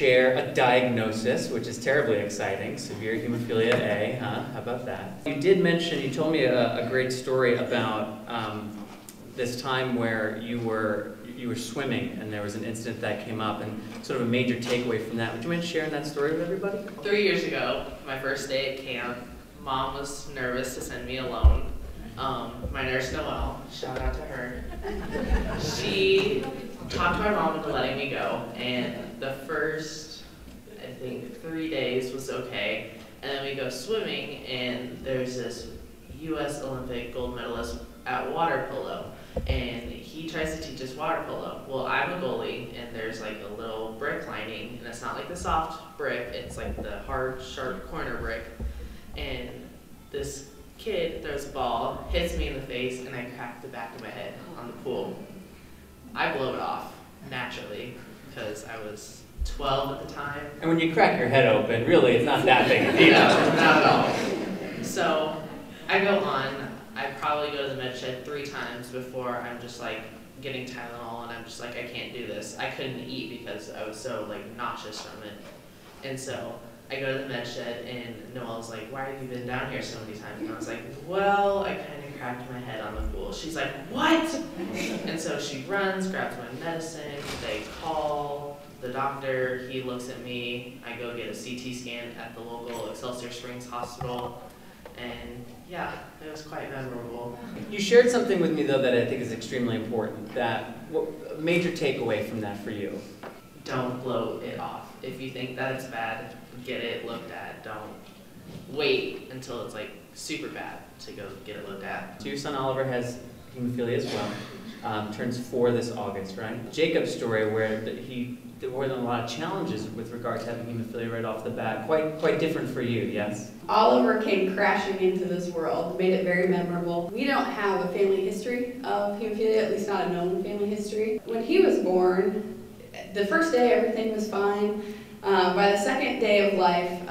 share a diagnosis, which is terribly exciting, severe hemophilia A, huh? How about that? You did mention, you told me a great story about this time where you were swimming and there was an incident that came up and sort of a major takeaway from that. Would you mind sharing that story with everybody? 3 years ago, my first day at camp, Mom was nervous to send me alone. My nurse Noelle, shout out to her, she talked my mom into letting me go, and the first, I think, 3 days was okay, and then we go swimming, and there's this U.S. Olympic gold medalist at water polo, and he tries to teach us water polo. Well, I'm a goalie, and there's like a little brick lining, and it's not like the soft brick, it's like the hard, sharp corner brick, and this kid throws a ball, hits me in the face, and I crack the back of my head on the pool. I blow it off, naturally, because I was 12 at the time. And when you crack your head open, really, it's not that big a deal. No, not at all. So, I go on. I probably go to the med shed 3 times before I'm just like getting Tylenol, and I'm just like, I can't do this. I couldn't eat because I was so like nauseous from it. And so, I go to the med shed, and Noelle's like, why have you been down here so many times? And I was like, well, I kind of cracked my head on the pool. She's like, what? And so she runs, grabs my medicine, they call the doctor, he looks at me, I go get a CT scan at the local Excelsior Springs hospital, and yeah, it was quite memorable. You shared something with me, though, that I think is extremely important, a major takeaway from that for you. Don't blow it off. If you think that it's bad, get it looked at. Don't wait until it's like super bad to go get it looked at. So your son Oliver has hemophilia as well. Turns 4 this August, right? Jacob's story, where there were a lot of challenges with regard to having hemophilia right off the bat. Quite different for you, yes? Oliver came crashing into this world, made it very memorable. We don't have a family history of hemophilia, at least not a known family history. When he was born, the first day everything was fine. By the second day of life,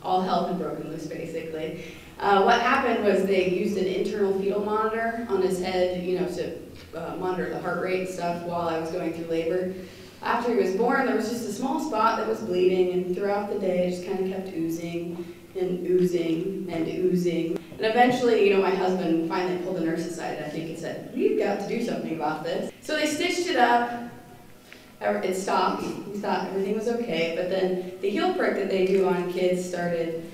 all hell had broken loose, basically. What happened was they used an internal fetal monitor on his head, to monitor the heart rate and stuff while I was going through labor. After he was born, there was just a small spot that was bleeding, and throughout the day, it just kind of kept oozing and oozing and oozing. And eventually, my husband finally pulled the nurse aside, I think, and said, we've got to do something about this. So they stitched it up. It stopped. We thought everything was okay, but then the heel prick that they do on kids started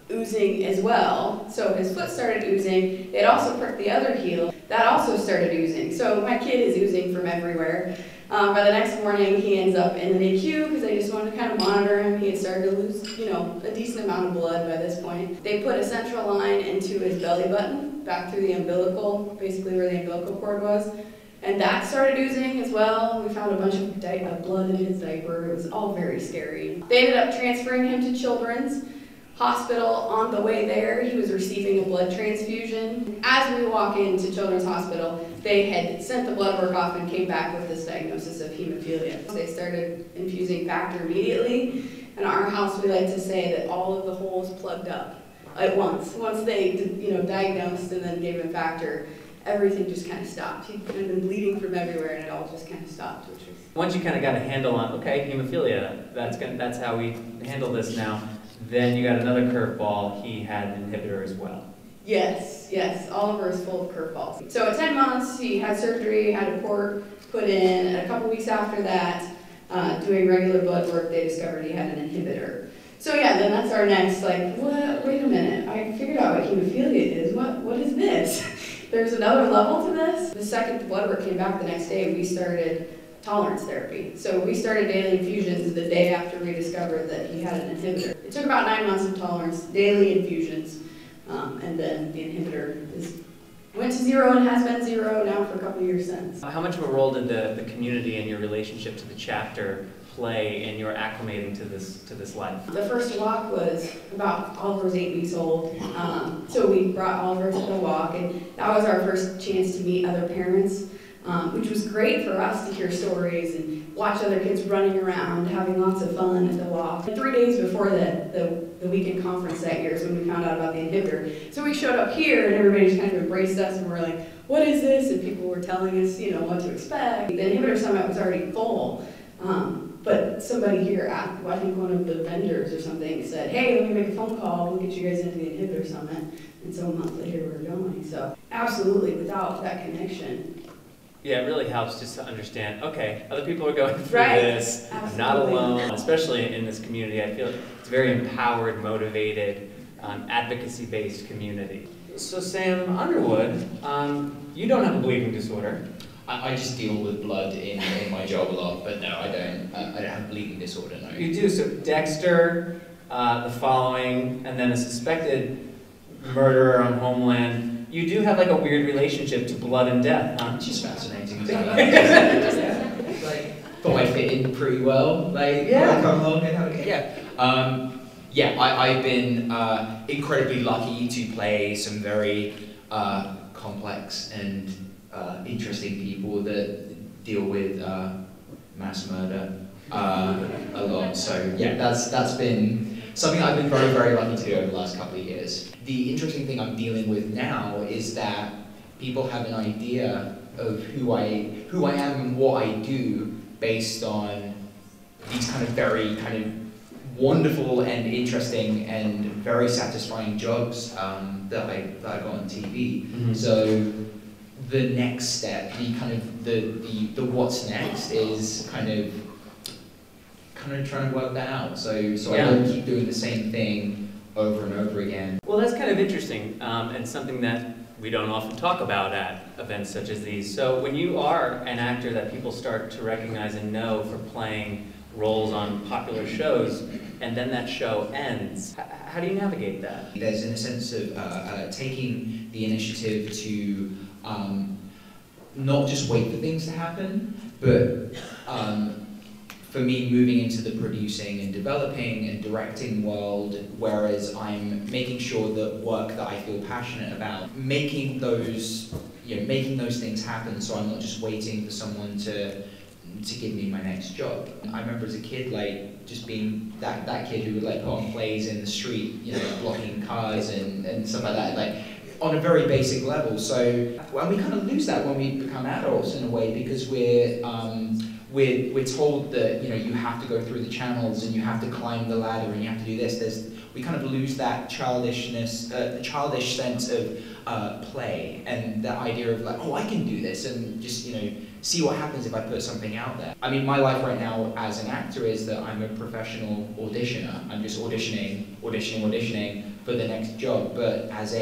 oozing as well. So his foot started oozing. It also pricked the other heel. That also started oozing. So my kid is oozing from everywhere. By the next morning, he ends up in an NICU because they just wanted to kind of monitor him. He had started to lose, a decent amount of blood by this point. They put a central line into his belly button, back through the umbilical, basically where the umbilical cord was. And that started oozing as well. We found a bunch of blood in his diaper. It was all very scary. They ended up transferring him to Children's Hospital. On the way there, he was receiving a blood transfusion. As we walk into Children's Hospital, they had sent the blood work off and came back with this diagnosis of hemophilia. They started infusing factor immediately. In our house, we like to say that all of the holes plugged up at once. Once they diagnosed and then gave him factor, everything just kind of stopped. He'd kind of been bleeding from everywhere, and it all just kind of stopped. Once you kind of got a handle on, okay, hemophilia, that's how we handle this now, then you got another curveball. He had an inhibitor as well. Yes, Oliver is full of curveballs. So at 10 months, he had surgery, had a port put in, and a couple weeks after that, doing regular blood work, they discovered he had an inhibitor. So yeah, then that's our next, what? Wait a minute, I figured out what hemophilia is. What is this? There's another level to this. The second the blood work came back the next day, we started tolerance therapy. So we started daily infusions the day after we discovered that he had an inhibitor. It took about 9 months of tolerance, daily infusions, and then the inhibitor went to 0 and has been 0 now for a couple of years since. How much of a role did the community and your relationship to the chapter play in your acclimating to this life? The first walk was about Oliver was 8 weeks old, so we brought Oliver to the walk, and that was our first chance to meet other parents, which was great for us to hear stories and watch other kids running around, having lots of fun at the walk. 3 days before the weekend conference that year is when we found out about the inhibitor. So we showed up here, and everybody just kind of embraced us, and we're like, what is this? And people were telling us, what to expect. The inhibitor summit was already full. But somebody here, I think one of the vendors or something said, hey, let me make a phone call, we'll get you guys into the Inhibitor Summit. And so a month later we're going. So absolutely, without that connection. Yeah, it really helps just to understand, okay, other people are going through Right. this, I'm not alone, especially in this community. I feel it's a very empowered, motivated, advocacy-based community. So Sam Underwood, you don't have a bleeding disorder. I just deal with blood in my job a lot, but no, I don't have a bleeding disorder, no. You do, so Dexter, the following, and then a suspected murderer on Homeland. You do have like a weird relationship to blood and death, huh? It's just fascinating. Like, thought I fit in pretty well. Like, yeah. Come along and have a yeah. I've been incredibly lucky to play some very complex and interesting people that deal with mass murder a lot. So yeah, that's been something I've been very, very lucky to do over the last couple of years. The interesting thing I'm dealing with now is that people have an idea of who I am and what I do based on these kind of very kind of wonderful and interesting and very satisfying jobs that I got on TV. Mm-hmm. So the next step, the what's next is kind of trying to work that out. So yeah. I don't keep doing the same thing over and over again. Well, that's kind of interesting, and something that we don't often talk about at events such as these. So when you are an actor that people start to recognize and know for playing roles on popular shows, and then that show ends, how do you navigate that? There's in a sense of taking the initiative to not just wait for things to happen, but for me, moving into the producing and developing and directing world, whereas I'm making sure that work that I feel passionate about, making those things happen, so I'm not just waiting for someone to give me my next job. I remember as a kid, like, just being that kid who would like put on plays in the street, blocking cars and stuff like that, like on a very basic level. So, well, we kind of lose that when we become adults in a way, because we're told that you have to go through the channels and you have to climb the ladder and you have to do this. We kind of lose that childishness, the childish sense of play and the idea of like, oh, I can do this, and just see what happens if I put something out there. I mean, my life right now as an actor is that I'm a professional auditioner. I'm just auditioning for the next job. But as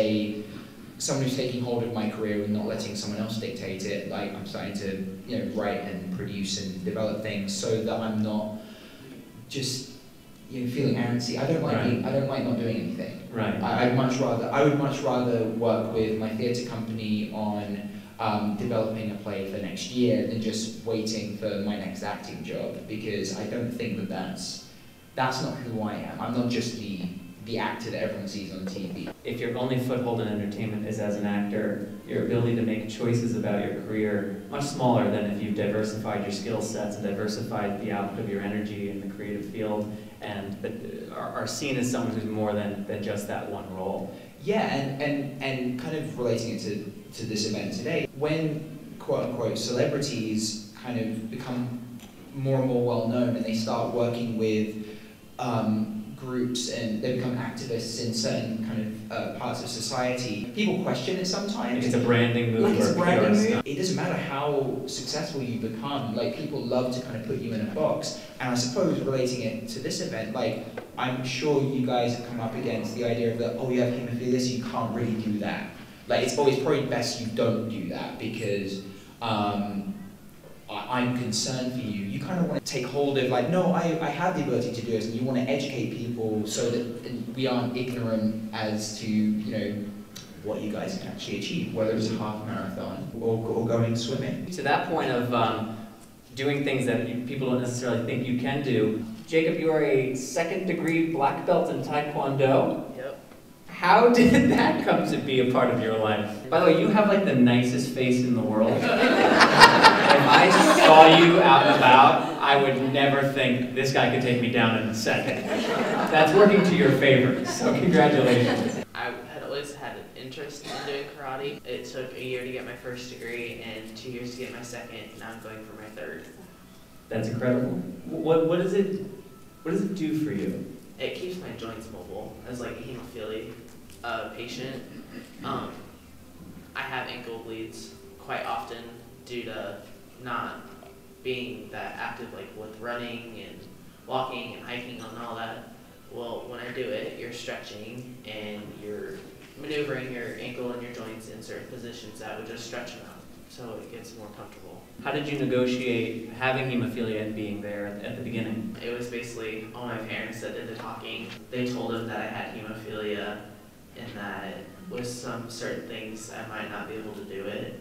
someone who's taking hold of my career and not letting someone else dictate it, like I'm starting to write and produce and develop things so that I'm not just feeling antsy. I don't like not doing anything. Right. I would much rather work with my theatre company on developing a play for next year than just waiting for my next acting job, because I don't think that that's not who I am. I'm not just the actor that everyone sees on TV. If your only foothold in entertainment is as an actor, your ability to make choices about your career much smaller than if you've diversified your skill sets and diversified the output of your energy in the creative field, and are seen as someone who's more than just that one role. Yeah, and kind of relating it to this event today, when quote-unquote celebrities kind of become more and more well-known and they start working with groups and they become activists in certain kind of parts of society, people question it sometimes. It's a branding move. Like it's a branding move. It doesn't matter how successful you become, like people love to kind of put you in a box. And I suppose relating it to this event, like I'm sure you guys have come up against the idea of that, oh, you have hemophilia, so you can't really do that. Like it's probably best you don't do that, because I'm concerned for you. You kind of want to take hold of like, no, I have the ability to do this, and you want to educate people so that we aren't ignorant as to what you guys can actually achieve, whether it's a half marathon or going swimming. To that point of doing things that people don't necessarily think you can do, Jacob, you are a 2nd degree black belt in Taekwondo. Yep. How did that come to be a part of your life? By the way, you have like the nicest face in the world. If I saw you out and about, I would never think this guy could take me down in a second. That's working to your favor, so congratulations. I had always had an interest in doing karate. It took a year to get my 1st degree and 2 years to get my 2nd. Now I'm going for my 3rd. That's incredible. What does it do for you? It keeps my joints mobile. As like a hemophilia patient, I have ankle bleeds quite often due to not being that active, like with running and walking and hiking and all that. Well, when I do it, you're stretching and you're maneuvering your ankle and your joints in certain positions that would just stretch them out, so it gets more comfortable. How did you negotiate having hemophilia and being there at the beginning? It was basically all my parents that did the talking. They told them that I had hemophilia and that with some certain things I might not be able to do it,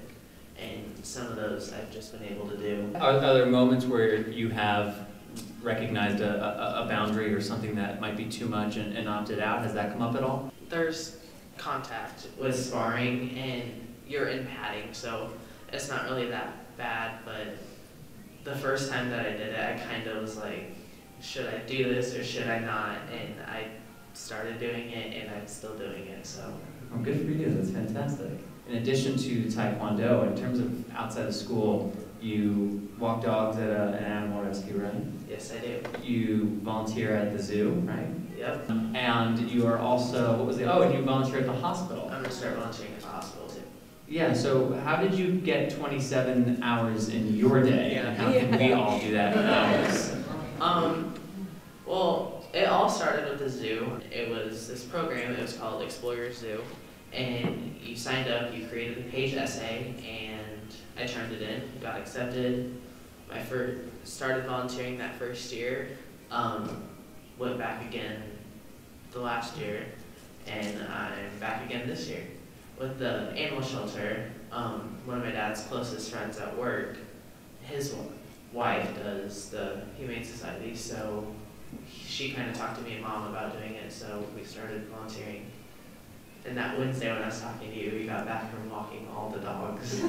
and some of those I've just been able to do. Are there moments where you have recognized a boundary or something that might be too much and opted out? Has that come up at all? There's contact with sparring and you're in padding, so it's not really that bad, but the first time that I did it, I kind of was like, should I do this or should I not? And I started doing it and I'm still doing it, so. Oh, good for you, that's fantastic. In addition to Taekwondo, in terms of outside of school, you walk dogs at an animal rescue, right? Yes, I do. You volunteer at the zoo, right? Yep. And you are also, and you volunteer at the hospital. I'm gonna start volunteering at the hospital too. Yeah, so how did you get 27 hours in your day? Yeah. And how can we all do that in ours? Well, it all started with the zoo. It was this program, it was called Explore Your Zoo. And you signed up, you created a page essay, and I turned it in, got accepted. I first started volunteering that first year, went back again the last year, and I'm back again this year. With the animal shelter, one of my dad's closest friends at work, his wife does the Humane Society, so she kind of talked to me and Mom about doing it, so we started volunteering. And that Wednesday when I was talking to you, we got back from walking all the dogs.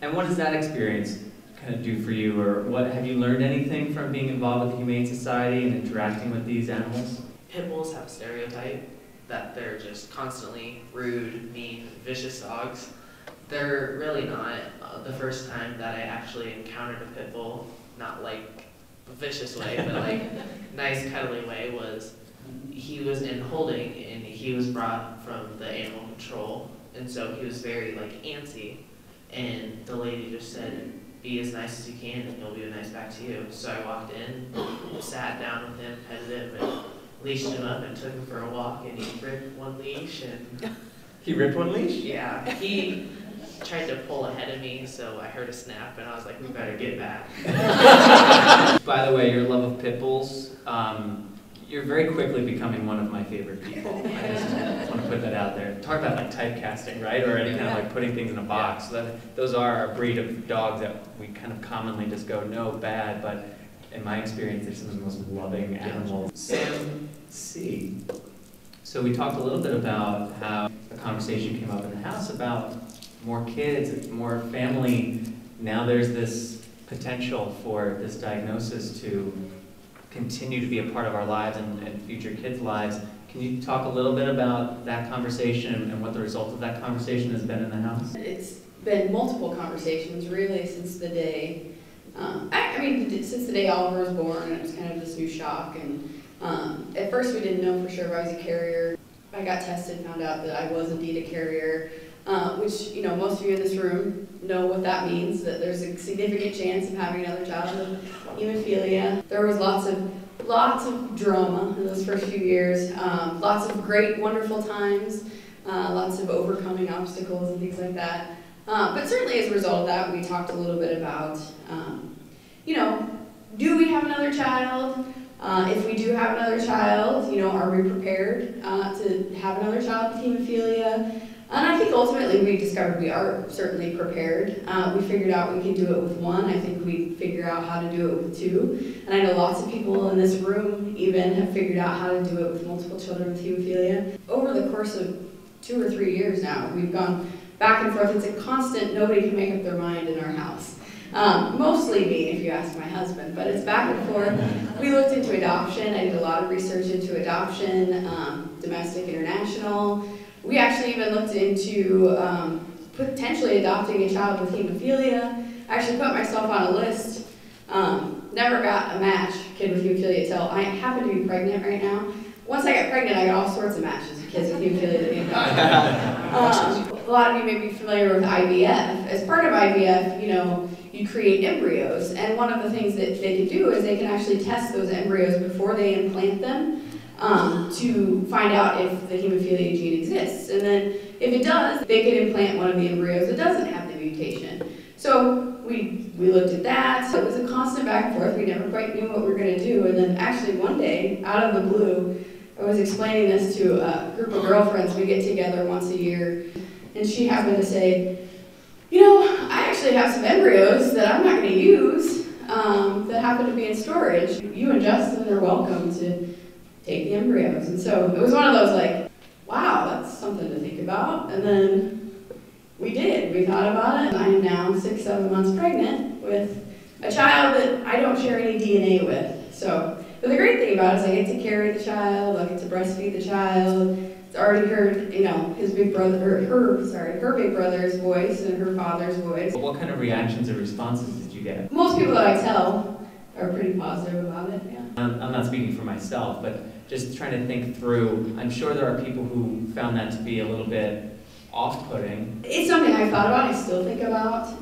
And what does that experience kind of do for you, or what have you learned anything from being involved with the Humane Society and interacting with these animals? Pit bulls have a stereotype that they're just constantly rude, mean, vicious dogs. They're really not. The first time that I actually encountered a pit bull, not like a vicious way, but like nice cuddly way, was he was in holding and he was brought from the animal control, and so he was very like antsy, and the lady just said, be as nice as you can and he'll be nice back to you. So I walked in, sat down with him, petted him, and leashed him up and took him for a walk, and he ripped one leash and... He ripped one leash? Yeah, he tried to pull ahead of me, so I heard a snap and I was like, we better get back. By the way, your love of pit bulls, you're very quickly becoming one of my favorite people. I just want to put that out there. Talk about like typecasting, right? Or any kind of like putting things in a box. So those are a breed of dogs that we kind of commonly just go, no, bad, but in my experience, they're some of the most loving animals. Sam C. So we talked a little bit about how a conversation came up in the house about more kids, more family. Now there's this potential for this diagnosis to continue to be a part of our lives and future kids' lives. Can you talk a little bit about that conversation and what the result of that conversation has been in the house? It's been multiple conversations really since the day, since the day Oliver was born. It was kind of this new shock, and at first we didn't know for sure if I was a carrier. I got tested, found out that I was indeed a carrier, which, you know, most of you in this room know what that means, that there's a significant chance of having another child with hemophilia. There was lots of drama in those first few years, lots of great, wonderful times, lots of overcoming obstacles and things like that. But certainly as a result of that, we talked a little bit about, do we have another child? If we do have another child, are we prepared to have another child with hemophilia? And I think ultimately we discovered we are certainly prepared. We figured out we can do it with one. I think we figure out how to do it with two. And I know lots of people in this room even have figured out how to do it with multiple children with hemophilia. Over the course of 2 or 3 years now, we've gone back and forth. It's a constant, nobody can make up their mind in our house. Mostly me, if you ask my husband, but it's back and forth. We looked into adoption. I did a lot of research into adoption, domestic, international. We actually even looked into potentially adopting a child with hemophilia. I actually put myself on a list. Now never got a match, kid with hemophilia, till I happen to be pregnant right now. Once I got pregnant, I got all sorts of matches with kids with hemophilia. A lot of you may be familiar with IVF. As part of IVF, you know, you create embryos, and one of the things that they can do is they can actually test those embryos before they implant them to find out if the hemophilia gene exists. And then if it does, they could implant one of the embryos that doesn't have the mutation. So we looked at that. So it was a constant back and forth. We never quite knew what we were going to do. And then actually one day, out of the blue, I was explaining this to a group of girlfriends. We get together once a year. And she happened to say, you know, I actually have some embryos that I'm not going to use that happen to be in storage. You and Justin are welcome to take the embryos. And so it was one of those like, wow, that's something to think about. And then we did. We thought about it. I am now 6-7 months pregnant with a child that I don't share any DNA with. So, but the great thing about it is I get to carry the child, I get to breastfeed the child. It's already heard, you know, his big brother, her big brother's voice and her father's voice. What kind of reactions or responses did you get? Most people that I tell are pretty positive about it, yeah. I'm not speaking for myself, but just trying to think through, I'm sure there are people who found that to be a little bit off-putting. It's something I've thought about, I still think about.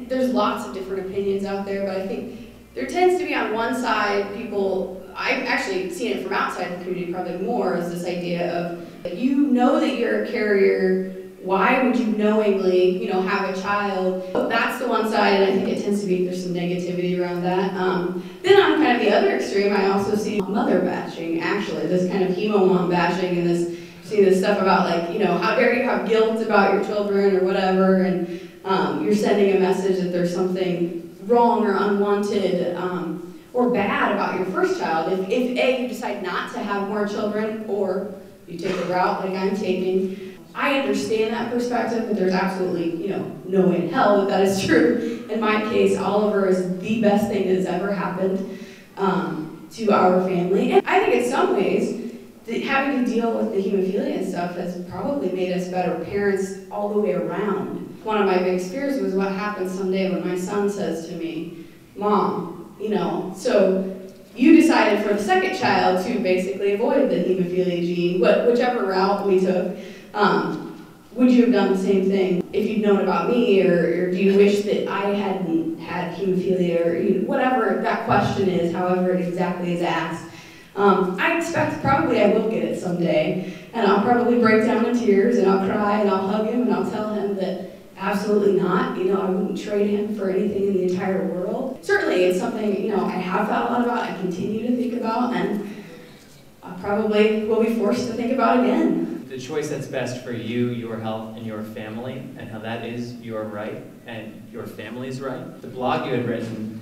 There's lots of different opinions out there, but I think there tends to be on one side people, I've actually seen it from outside the community probably more, is this idea of, you know that you're a carrier, why would you knowingly, you know, have a child? That's the one side, and I think it tends to be, there's some negativity around that. Then on kind of the other extreme, I also see mother bashing, actually, this kind of hemo mom bashing, and this, see this stuff about like, you know, how dare you have guilt about your children or whatever, and you're sending a message that there's something wrong or unwanted or bad about your first child. If A, you decide not to have more children, or you take a route like I'm taking, I understand that perspective, but there's absolutely, you know, no way in hell that that is true. In my case, Oliver is the best thing that's ever happened to our family. And I think in some ways, having to deal with the hemophilia and stuff has probably made us better parents all the way around. One of my biggest fears was what happens someday when my son says to me, Mom, you know, so you decided for the second child to basically avoid the hemophilia gene, whichever route we took. Would you have done the same thing if you'd known about me, or do you wish that I hadn't had hemophilia, or you know, whatever that question is, however it exactly is asked. I expect probably I will get it someday, and I'll probably break down in tears, and I'll cry, and I'll hug him, and I'll tell him that absolutely not, you know, I wouldn't trade him for anything in the entire world. Certainly it's something, you know, I have thought a lot about, I continue to think about, and I probably will be forced to think about again. The choice that's best for you, your health, and your family, and how that is your right, and your family's right. The blog you had written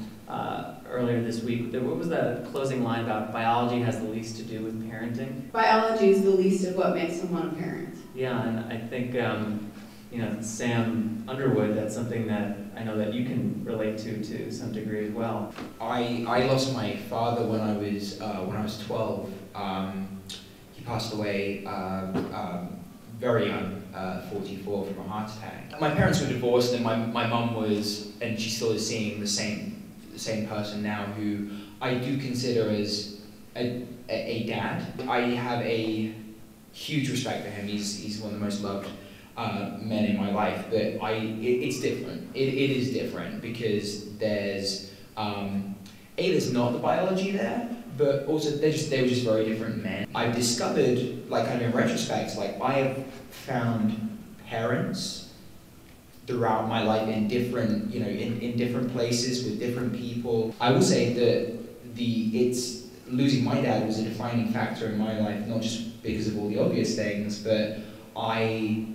earlier this week, what was that closing line about biology has the least to do with parenting? Biology is the least of what makes someone a parent. Yeah, and I think, you know, Sam Underwood, that's something that I know that you can relate to some degree as well. I lost my father when I was 12. He passed away very young, 44, from a heart attack. My parents were divorced, and my mum was, and she still is seeing the same person now, who I do consider as a dad. I have a huge respect for him. He's one of the most loved men in my life, but it's different. It is different because there's there's not the biology there, but also they were just very different men. I've discovered, like kind of in retrospect, like I have found parents throughout my life in different, you know, in different places with different people. I will say that losing my dad was a defining factor in my life, not just because of all the obvious things, but I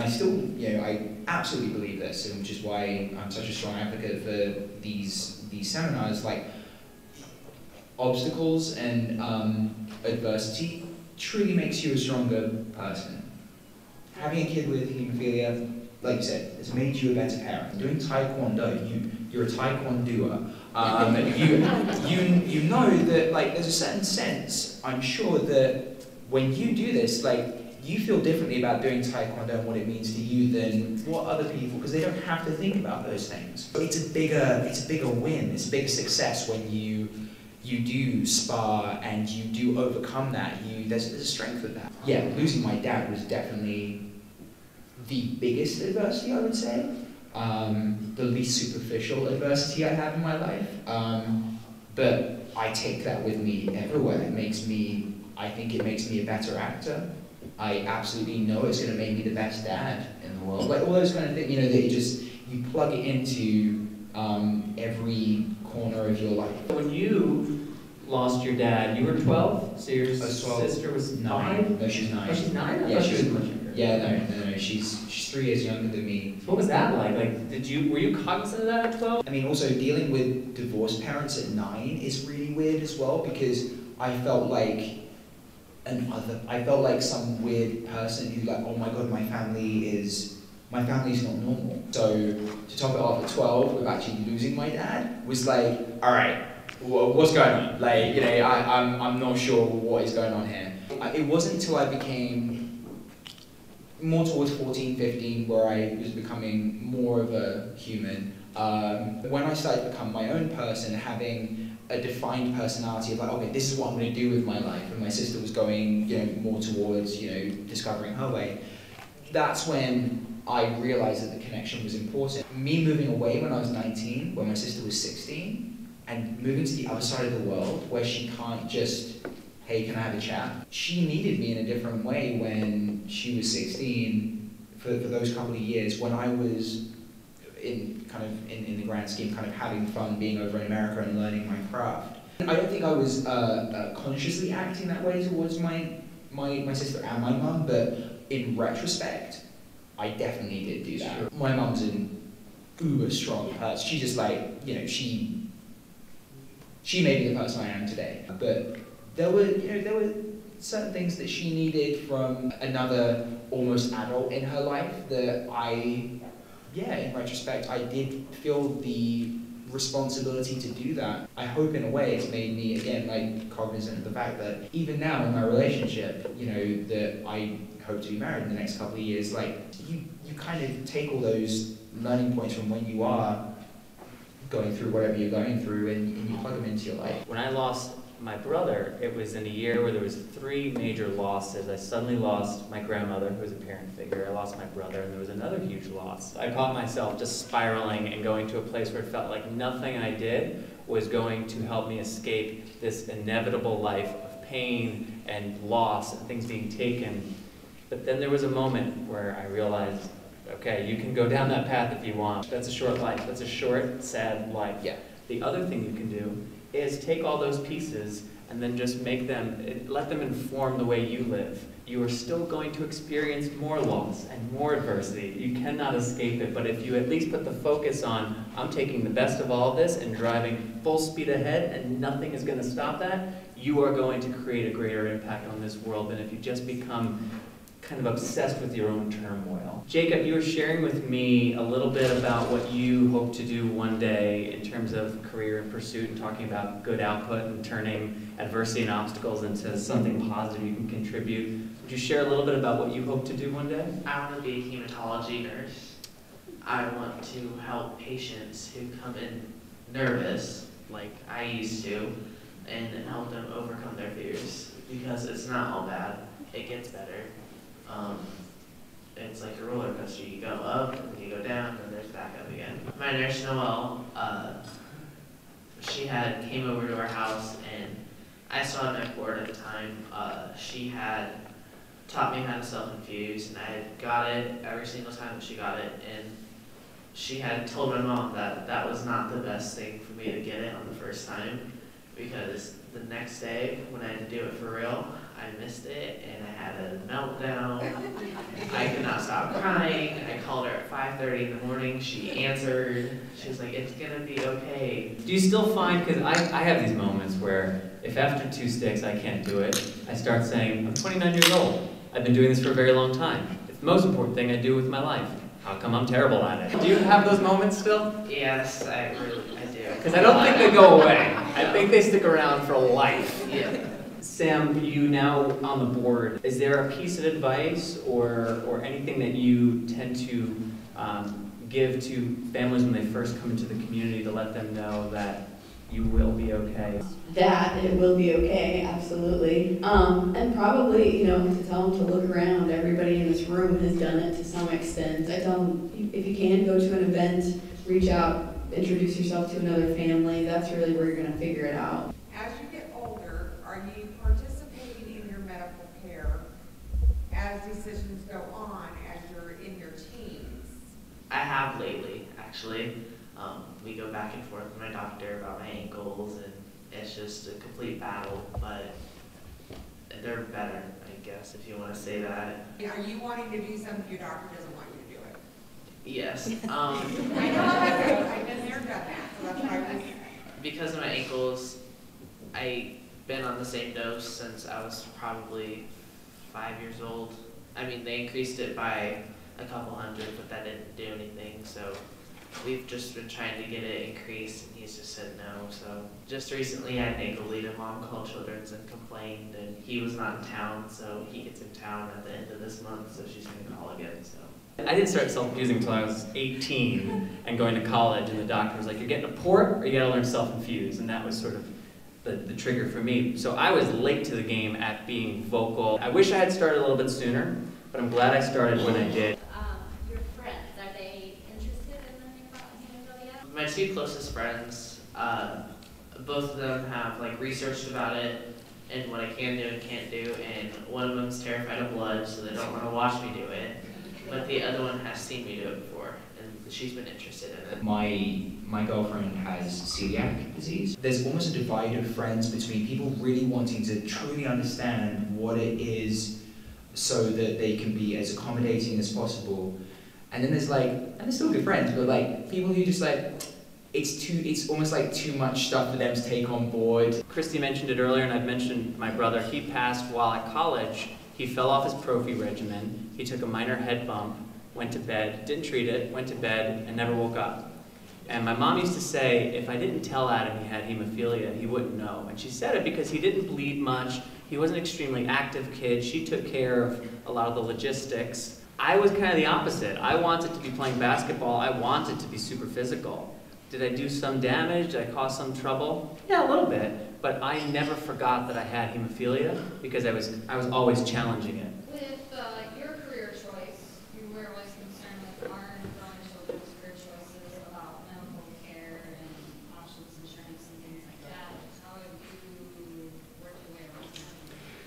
still, you know, I absolutely believe this, and which is why I'm such a strong advocate for these seminars. Like, obstacles and adversity truly makes you a stronger person. Having a kid with hemophilia, like you said, has made you a better parent. Doing taekwondo, you're a taekwondoer. You know that, like, there's a certain sense, I'm sure, that when you do this, like, you feel differently about doing Taekwondo and what it means to you than what other people, because they don't have to think about those things. But it's a bigger win, it's a bigger success when you do spar and you do overcome that. There's a strength with that. Yeah, losing my dad was definitely the biggest adversity, I would say. The least superficial adversity I have in my life. But I take that with me everywhere. I think it makes me a better actor. I absolutely know it's going to make me the best dad in the world. Like all those kind of things, you know, that you plug it into every corner of your life. When you lost your dad, you were 12, so your sister was 9? No, she's 9. Oh, she's 9? Yeah, she was much younger. Yeah, no, she's 3 years younger than me. What was that like? Like, were you cognizant of that at 12? I mean, also dealing with divorced parents at 9 is really weird as well, because I felt like some weird person who like, oh my god, my family's not normal. So to top it off at 12 with actually losing my dad was like, all right, what's going on? Like, you know, I'm not sure what is going on here. It wasn't until I became more towards 14, 15, where I was becoming more of a human. When I started to become my own person, having a defined personality of like, okay, this is what I'm going to do with my life, and my sister was going, you know, more towards, you know, discovering her way. That's when I realized that the connection was important. Me moving away when I was 19, when my sister was 16, and moving to the other side of the world where she can't just, hey, can I have a chat? She needed me in a different way when she was 16 for those couple of years when I was in the grand scheme, kind of having fun being over in America and learning my craft. I don't think I was consciously acting that way towards my sister and my mum, but in retrospect, I definitely did do that. Sure. My mum's an uber strong person. She just like, you know, she made me the person I am today. But there were certain things that she needed from another almost adult in her life that in retrospect, I did feel the responsibility to do that. I hope in a way it's made me, again, like cognizant of the fact that even now in my relationship, you know, that I hope to be married in the next couple of years, like you kind of take all those learning points from when you are going through whatever you're going through and you plug them into your life. When I lost my brother, it was in a year where there was 3 major losses. I suddenly lost my grandmother, who was a parent figure. I lost my brother, and there was another huge loss. I caught myself just spiraling and going to a place where it felt like nothing I did was going to help me escape this inevitable life of pain and loss and things being taken. But then there was a moment where I realized, okay, you can go down that path if you want. That's a short life. That's a short, sad life. Yeah. The other thing you can do is take all those pieces and then just let them inform the way you live. You are still going to experience more loss and more adversity. You cannot escape it, but if you at least put the focus on, I'm taking the best of all this and driving full speed ahead and nothing is going to stop that, you are going to create a greater impact on this world than if you just become kind of obsessed with your own turmoil. Jacob, you were sharing with me a little bit about what you hope to do one day in terms of career and pursuit and talking about good output and turning adversity and obstacles into something positive you can contribute. Would you share a little bit about what you hope to do one day? I want to be a hematology nurse. I want to help patients who come in nervous, like I used to, and help them overcome their fears, because it's not all bad. It gets better. It's like a roller coaster. You go up, and then you go down, and there's back up again. My nurse, Noelle, she came over to our house, and I still had my cord at the time. She had taught me how to self-infuse, and I had got it every single time that she got it, and she had told my mom that that was not the best thing for me to get it on the first time, because the next day, when I had to do it for real, I missed it, and I had a meltdown. I could not stop crying. I called her at 5:30 in the morning. She answered. She was like, it's gonna be okay. Do you still find, because I have these moments where if after 2 sticks I can't do it, I start saying, I'm 29 years old. I've been doing this for a very long time. It's the most important thing I do with my life. How come I'm terrible at it? Do you have those moments still? Yes, I do. Because I don't think they go away. I think they stick around for life. Yeah. Sam, you now on the board, is there a piece of advice or anything that you tend to give to families when they first come into the community to let them know that you will be okay? That it will be okay, absolutely. And probably, to tell them to look around. Everybody in this room has done it to some extent. I tell them, if you can, go to an event, reach out, introduce yourself to another family. That's really where you're going to figure it out. As you get older, are you participating in your medical care as decisions go on as you're in your teens? I have lately, actually. We go back and forth with my doctor about my ankles, and it's just a complete battle, but they're better, I guess, if you want to say that. Are you wanting to do something your doctor doesn't want you to do it? Yes. I know I've been there, done that, so that's why I was... Because of my ankles, I've been on the same dose since I was probably 5 years old. I mean, they increased it by a couple hundred, but that didn't do anything, so we've just been trying to get it increased, and he's just said no. So just recently I had an ankle bleed, and Mom called Children's and complained, and he was not in town, so he gets in town at the end of this month, so she's going to call again. So I didn't start self-infusing until I was 18 and going to college, and the doctor was like, you're getting a port or you gotta learn self-infuse, and that was sort of the trigger for me. So I was late to the game at being vocal. I wish I had started a little bit sooner, but I'm glad I started when I did. Your friends, are they interested in learning about hemophilia? my two closest friends, both of them have researched about it and what I can do and can't do, and one of them's terrified of blood, so they don't want to watch me do it. But the other one has seen me do it before, and she's been interested in it. My girlfriend has celiac disease. There's almost a divide of friends between people really wanting to truly understand what it is so that they can be as accommodating as possible. And then there's and they're still good friends, but people who just it's almost too much stuff for them to take on board. Christy mentioned it earlier, and I've mentioned my brother. He passed while at college. He fell off his prophy regimen. He took a minor head bump, went to bed, didn't treat it, went to bed, and never woke up. And my mom used to say, if I didn't tell Adam he had hemophilia, he wouldn't know. And she said it because he didn't bleed much. He was an extremely active kid. She took care of a lot of the logistics. I was kind of the opposite. I wanted to be playing basketball. I wanted to be super physical. Did I do some damage? Did I cause some trouble? Yeah, a little bit. But I never forgot that I had hemophilia because I was always challenging it. With your career choice, you were always concerned with our growing children's career choices about medical care and options, insurance, and things like that. How have you worked your way around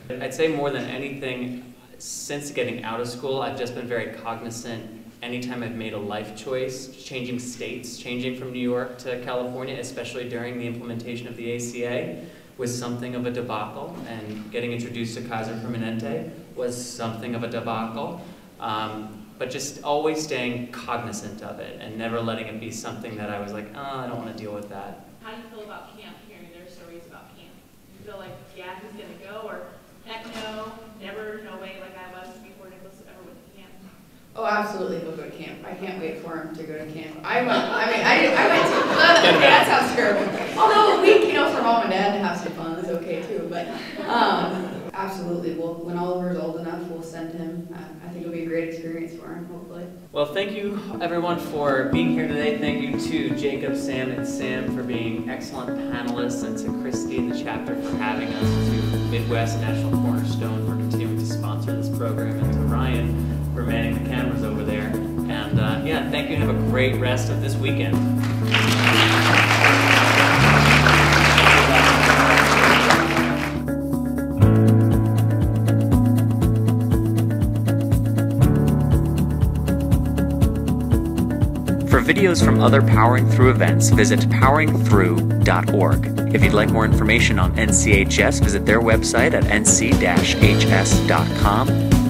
that? I'd say more than anything, since getting out of school, I've just been very cognizant. Anytime I've made a life choice, changing states, changing from New York to California, especially during the implementation of the ACA, was something of a debacle, and getting introduced to Kaiser Permanente was something of a debacle. But just always staying cognizant of it and never letting it be something that I was like, oh, I don't want to deal with that. How do you feel about camp, hearing their stories about camp? Do you feel like, yeah, he's going to go, or heck no, never, no way, like I was before Nicholas ever went to camp? Oh, absolutely, he'll go to camp. I can't wait for him to go to camp. I went to, that sounds terrible. Although a week, for mom and dad to have some fun is okay too, but absolutely, when Oliver's old enough, we'll send him. I think it'll be a great experience for him, hopefully. Well, thank you everyone for being here today. Thank you to Jacob, Sam, and Sam for being excellent panelists, and to Christy and the chapter for having us, to Midwest National Cornerstone for continuing to sponsor this program, and to Ryan for manning the cameras over there. And yeah, thank you and have a great rest of this weekend. For videos from other Powering Through events, visit poweringthrough.org. If you'd like more information on NCHS, visit their website at nc-hs.com.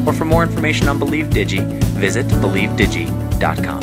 Or for more information on Believe Digi, visit believedigi.com.